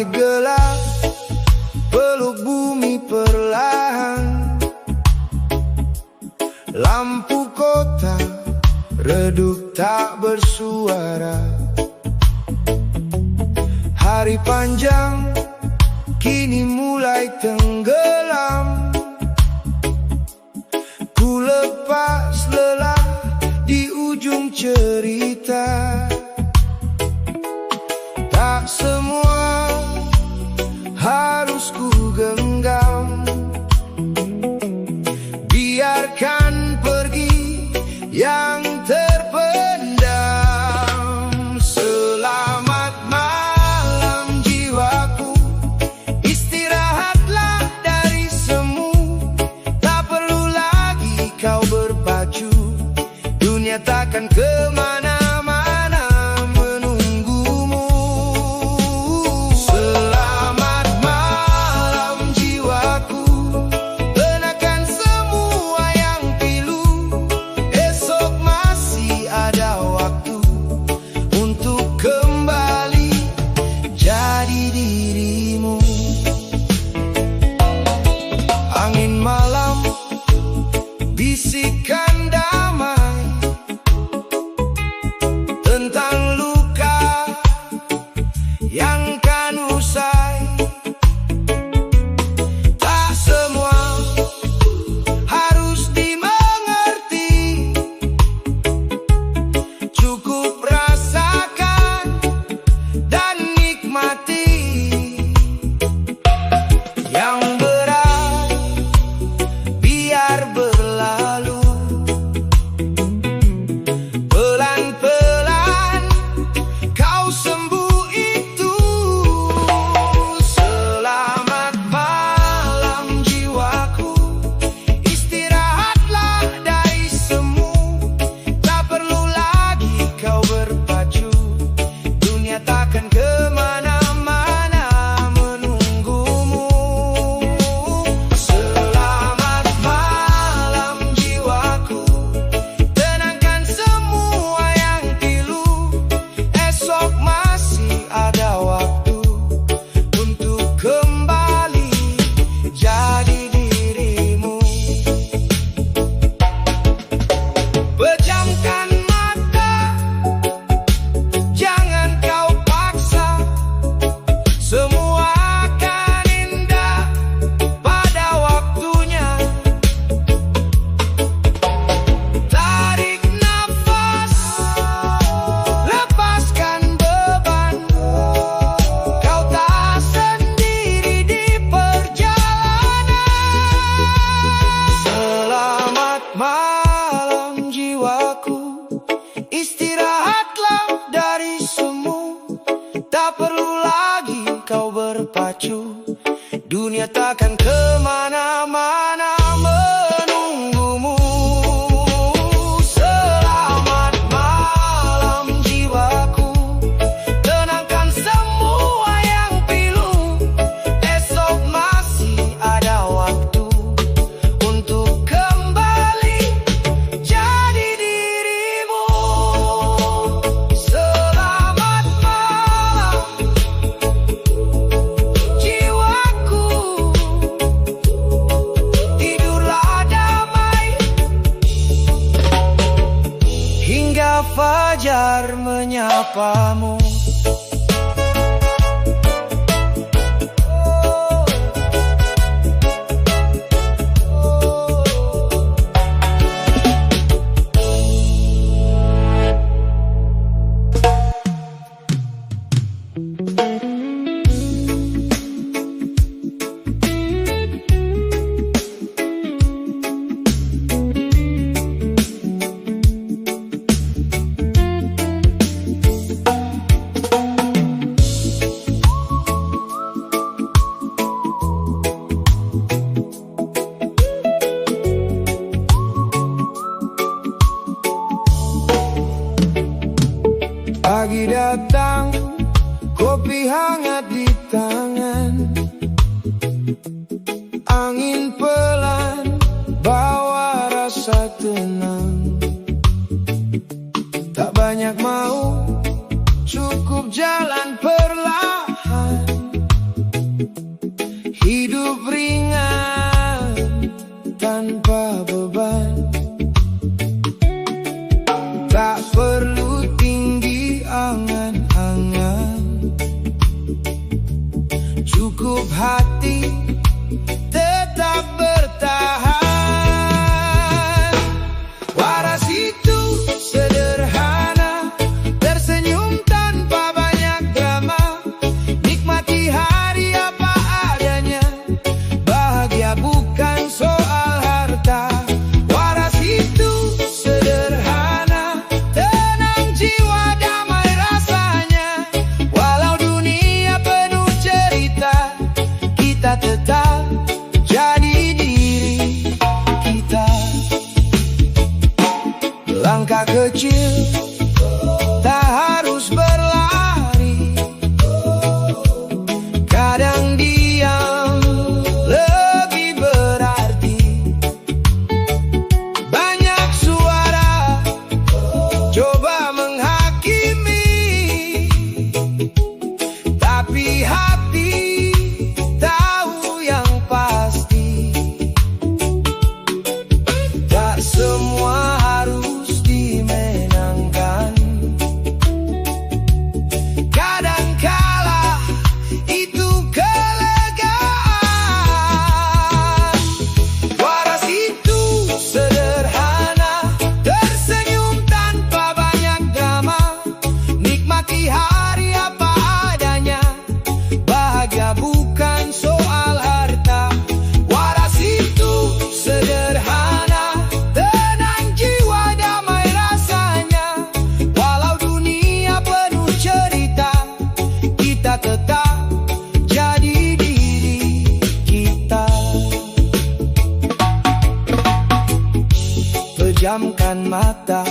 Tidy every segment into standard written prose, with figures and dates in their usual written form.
Langit gelap, peluk bumi perlahan. Lampu kota redup tak bersuara. Hari panjang kini mulai tenggelam. Ku lepas lelah di ujung cerita. Tak semua harus ku genggam. Biarkan pergi yang terpendam. Selamat malam jiwaku, istirahatlah dari semu. Tak perlu lagi kau berpacu, dunia takkan kemana-mana menunggumu. Selamat malam jiwaku, tenangkan semua yang pilu. Esok masih ada waktu untuk kembali jadi dirimu. Angin malam bisikan damai tentang luka yang kan usai. Tak semua harus dimengerti, cukup rasakan dan nikmati. Yang berat biar berlalu, pelan-pelan kau sembuh itu. Selamat malam jiwaku, istirahatlah dari semu. Tak perlu lagi kau berpacu, dunia takkan kemana-mana menunggumu. Selamat malam jiwaku, tenangkan semua yang pilu. Esok masih ada waktu untuk kembali jadi dirimu. Pejamkan mata, jangan kau paksa. Semua akan indah pada waktunya. Tarik nafas, lepaskan beban. Kau tak sendiri di perjalanan. Selamat malam jiwaku, istirahatlah dari semu. Tak perlu lagi kau berpacu, dunia takkan kemana-mana menunggumu. Selamat malam jiwaku, tenangkan semua yang pilu. Esok masih ada waktu untuk kembali jadi dirimu. Selamat malam jiwaku, tidurlah damai hingga fajar menyapamu. Pagi datang, kopi hangat di tangan. Angin pelan bawa rasa tenang. Tak banyak mau, cukup jalan perlahan. hati tetap bertahan. Waras itu sederhana, tersenyum tanpa banyak drama, nikmati hari apa adanya, bahagia bukan soal harta. Waras itu sederhana, tenang jiwa, damai rasanya, walau dunia penuh cerita, kita tetap jadi diri kita. Langkah kecil tak harus berlari, kadang diam lebih berarti. Banyak suara coba menghakimi, tapi hati tahu yang pasti. Tak semua harus dimenangkan, kadangkala itu kelegaan. Waras itu sederhana, tersenyum tanpa banyak drama, nikmati hari apa adanya, bahagia bukan soal harta. Waras itu sederhana, tenang jiwa, damai rasanya, walau dunia penuh cerita, kita tetap jadi diri kita. Pejamkan mata,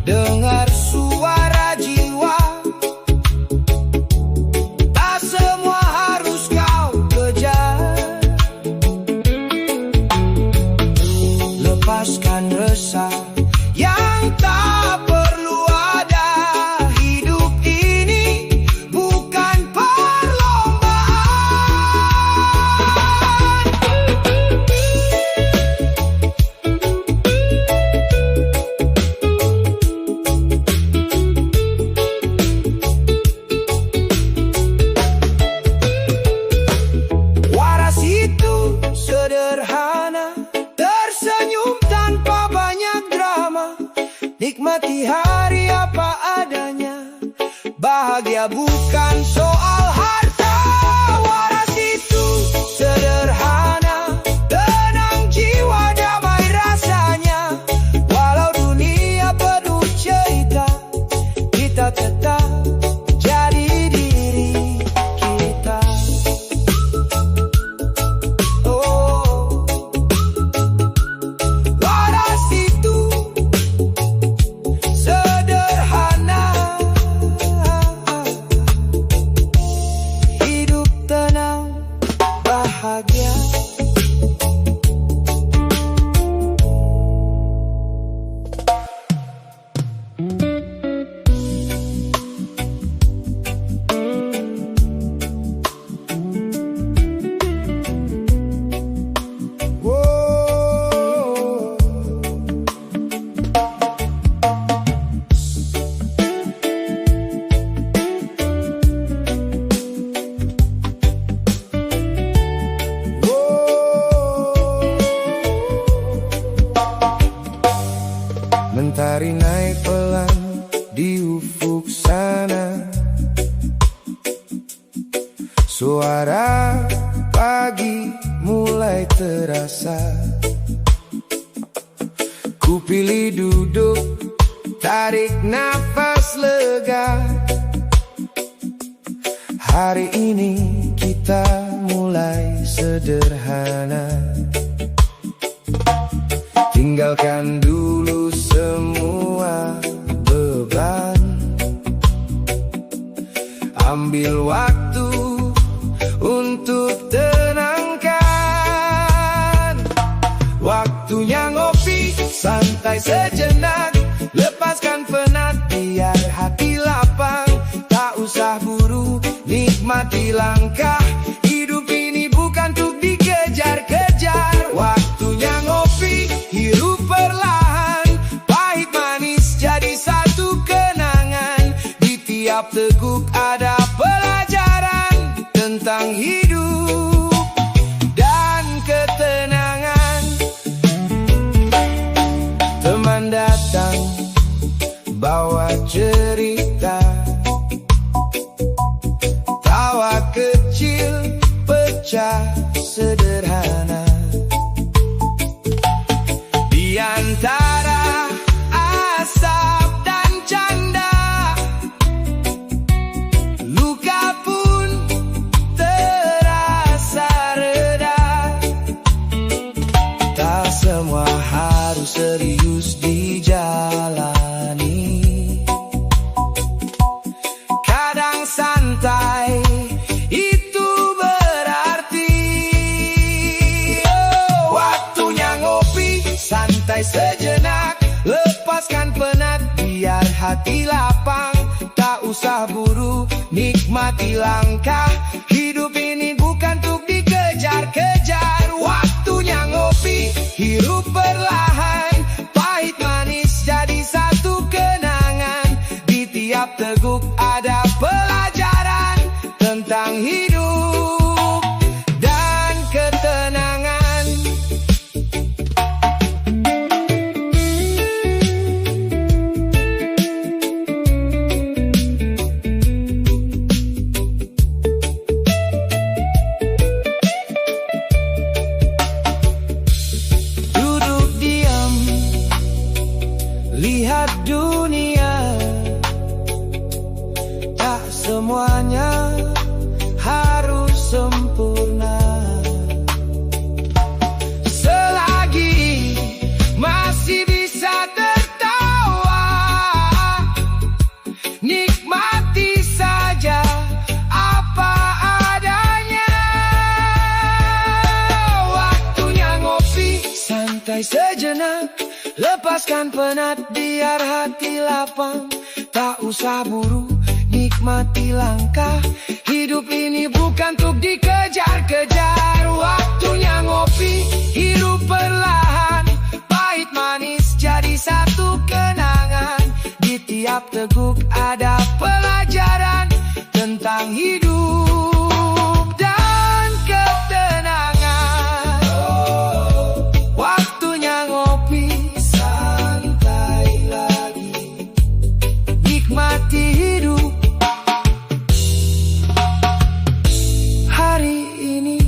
dengar suara jiwa, tak semua harus kau kejar. Lepaskan resah yang tak perlu ada, hidup ini bukan perlombaan. Waras itu sederhana, tersenyum tanpa banyak drama, nikmati hari apa adanya, bahagia bukan soal harta. Waras itu sederhana, tenang jiwa, damai rasanya, walau dunia penuh cerita, kita tetap jadi diri kita. Oh, waras itu sederhana, hidup tenang, bahagia. Oh, mentari naik pelan di ufuk sana, suara pagi mulai terasa. Ku pilih duduk, tarik nafas lega. Hari ini kita mulai sederhana, tinggalkan dulu semua beban, ambil waktu untuk tenangkan. Waktunya ngopi, santai sejenak, lepaskan penat, biar hati lapang. Tak usah buru, nikmati langkah, hidup ini bukan untuk dikejar-kejar. Waktunya ngopi, hirup perlahan, pahit manis jadi satu kenangan. Di tiap teguk ada pelajaran tentang hidup. sederhana. Di antara asap dan canda, luka pun terasa reda. Tak semua harus serius dijalani. Kadang santai itu berarti. Waktunya ngopi, santai sejenak, lepaskan penat, biar hati lapang. Tak usah buru, nikmati langkah. Hidup ini bukan untuk dikejar-kejar. Waktunya ngopi, hirup perlahan, pahit manis jadi satu kenangan. Di tiap teguk ada pelajaran tentang hidup dan ketenangan. Duduk diam, lihat dunia. Tak semuanya harus sempurna. Selagi masih bisa tertawa, nikmati saja apa adanya. Waktunya ngopi, santai sejenak, lepaskan penat, biar hati lapang. Tak usah buru, nikmati langkah. Hidup ini bukan untuk dikejar-kejar. Waktunya ngopi, hidup perlahan, pahit manis jadi satu kenangan. Di tiap teguk ada pelajaran tentang hidup dan ketenangan. Waktunya ngopi, santai lagi, nikmati hidup hari ini.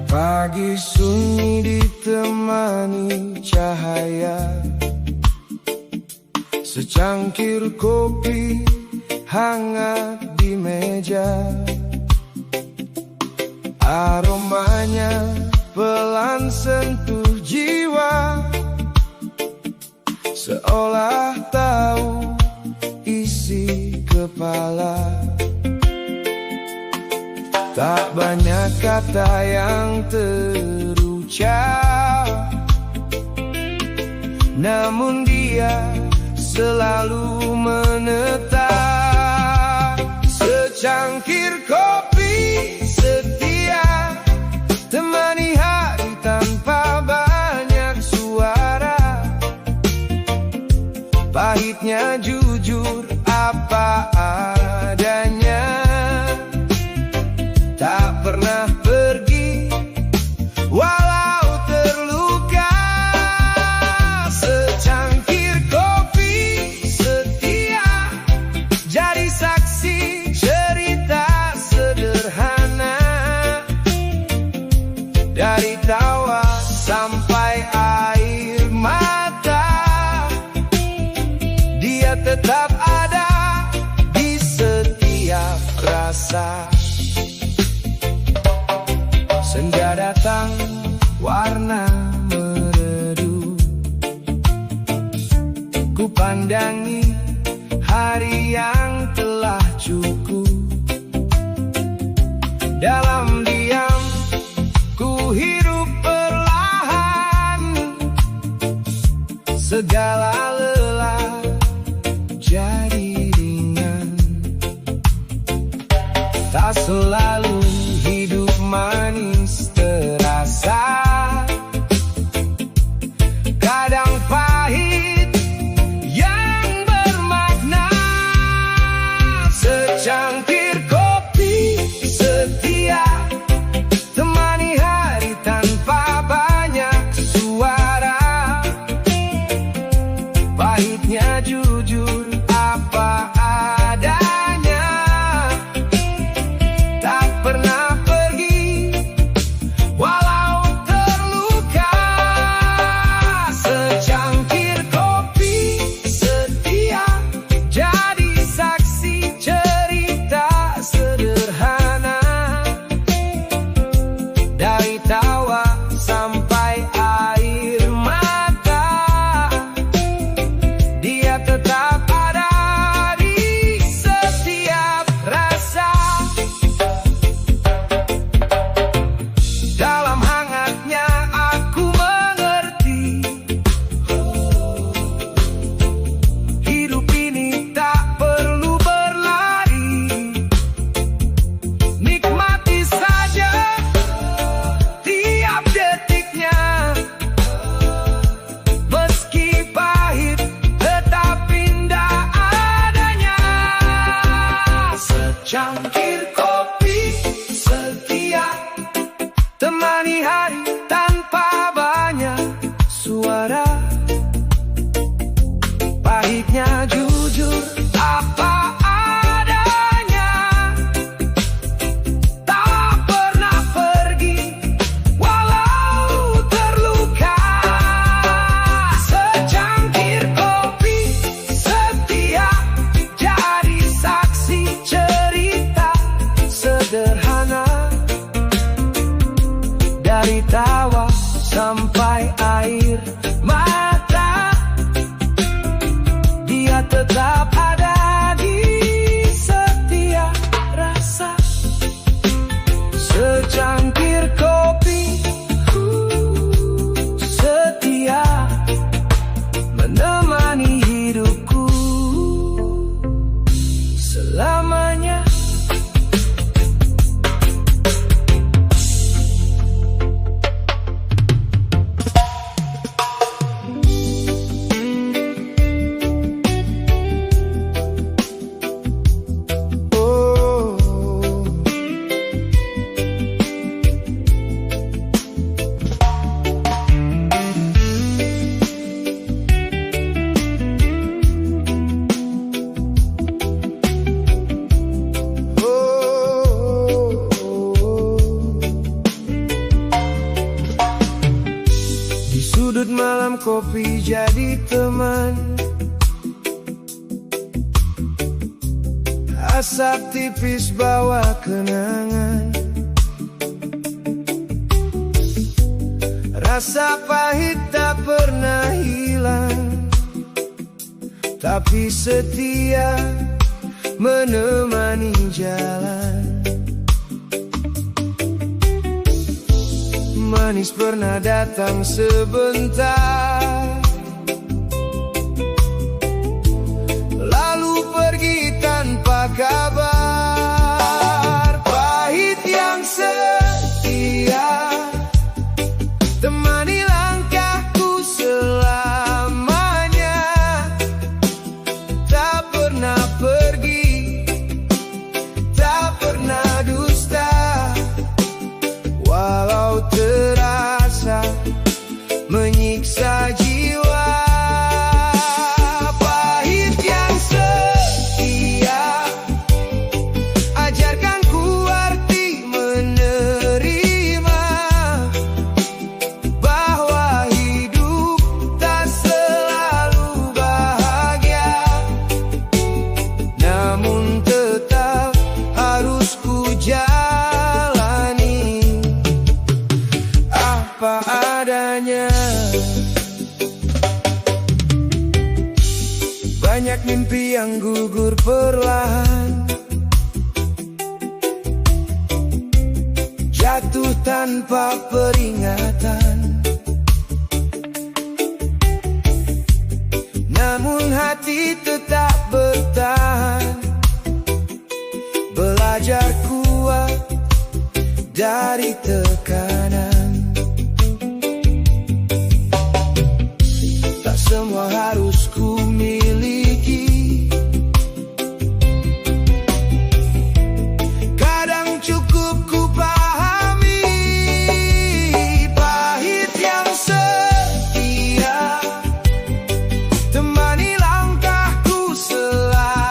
Pagi sunyi ditemani cahaya, secangkir kopi hangat di meja. Aromanya pelan sentuh jiwa, seolah tahu isi kepala. Tak banyak kata yang terucap, namun dia selalu menetap. Secangkir kopi setia, temani hari tanpa banyak suara. Pahitnya jujur apa adanya, tak pernah pergi walau terluka. Secangkir kopi setia, jadi saksi cerita sederhana. Dari tawa sampai air mata, dia tetap ada di setiap rasa. Senja datang, warna meredup, ku pandangi hari yang telah cukup. Dalam diam, ku hirup perlahan, segala lelah jadi ringan. Tak secangkir kopi setia, temani hari tanpa banyak suara. Pahitnya jujur apa adanya, tak pernah pergi walau terluka. Secangkir kopi setia, jadi saksi cerita sederhana. Dari tawa sampai air mata, dia tetap ada di setiap rasa. Secangkir kopi setia, menemani hidupku selamanya. Sudut malam kopi jadi teman, asap tipis bawa kenangan. Rasa pahit tak pernah hilang, tapi setia menemani jalan. Manis pernah datang sebentar, lalu pergi tanpa kabar. Pahit yang setia, temani langkahku selamanya. Tak pernah pergi, tak pernah dusta, walau terasa menyiksa jiwa. Pahit yang setia, ajarkan ku arti menerima, bahwa hidup tak selalu bahagia, namun tetap harus ku jalani apa adanya. Banyak mimpi yang gugur perlahan, jatuh tanpa peringatan, namun hati tetap bertahan. Belajar kuat dari tekanan, tak semua harus ku miliki. Kadang cukup ku pahami. Pahit yang setia, temani langkahku selamanya.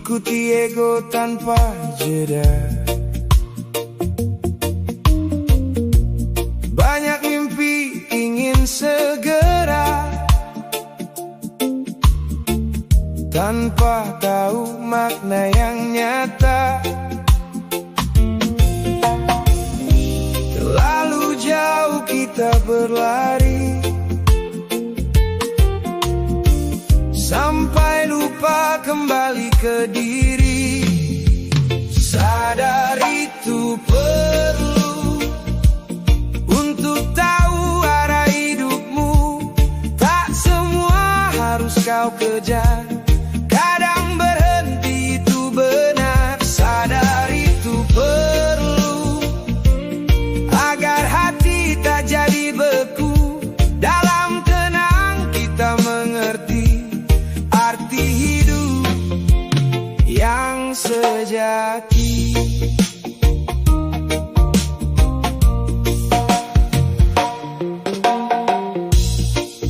ikuti ego tanpa jeda. Banyak mimpi ingin segera, tanpa tahu makna yang nyata. Terlalu jauh kita berlari, sampai lupa kembali ke diri. Sadar itu perlu untuk tahu arah hidupmu. Tak semua harus kau kejar, kadang berhenti itu benar. Sadar itu perlu agar hati tak jadi beku. Dalam tenang kita mengerti arti hidup yang sejati.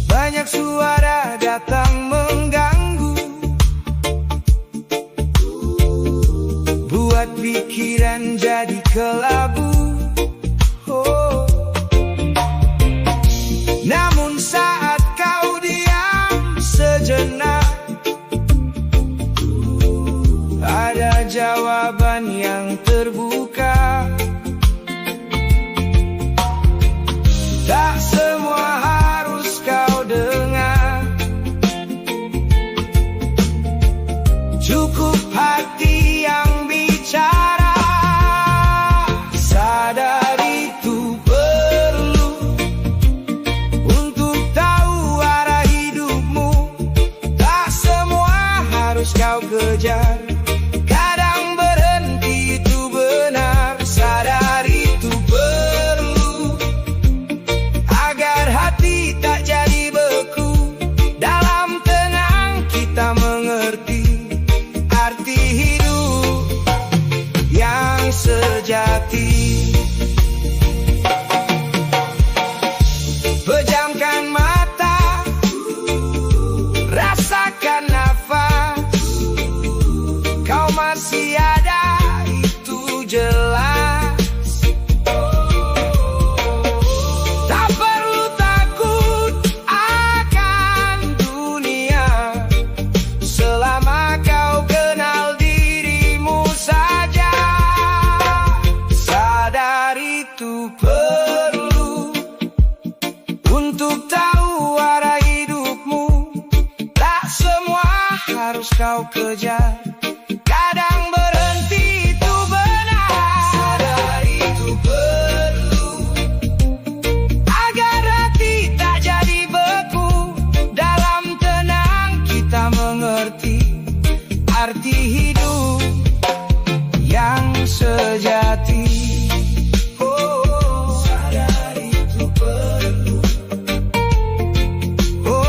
Banyak suara datang mengganggu, buat pikiran jadi kelabu. Oh. Namun saat kau diam sejenak, ada jawaban yang terbuka. Tak semua harus kau dengar, cukup hati yang bicara. Sadar itu perlu untuk tahu arah hidupmu. Tak semua harus kau kejar, kadang berhenti itu benar. Sadar itu perlu agar hati tak jadi beku. Dalam tenang kita mengerti arti hidup yang sejati. Pejamkan mata, rasakan nafas. Kau masih ada, itu jelas. Tak perlu takut akan dunia, selama kau kenal dirimu saja. Sadar itu perlu untuk tahu arah hidupmu. Tak semua harus kau kejar, kadang berhenti itu benar. Sadar itu perlu agar hati tak jadi beku. Dalam tenang kita mengerti arti hidup yang sejati. Oh, sadar itu perlu. Oh,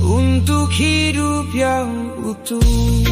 untuk hidup yang utuh.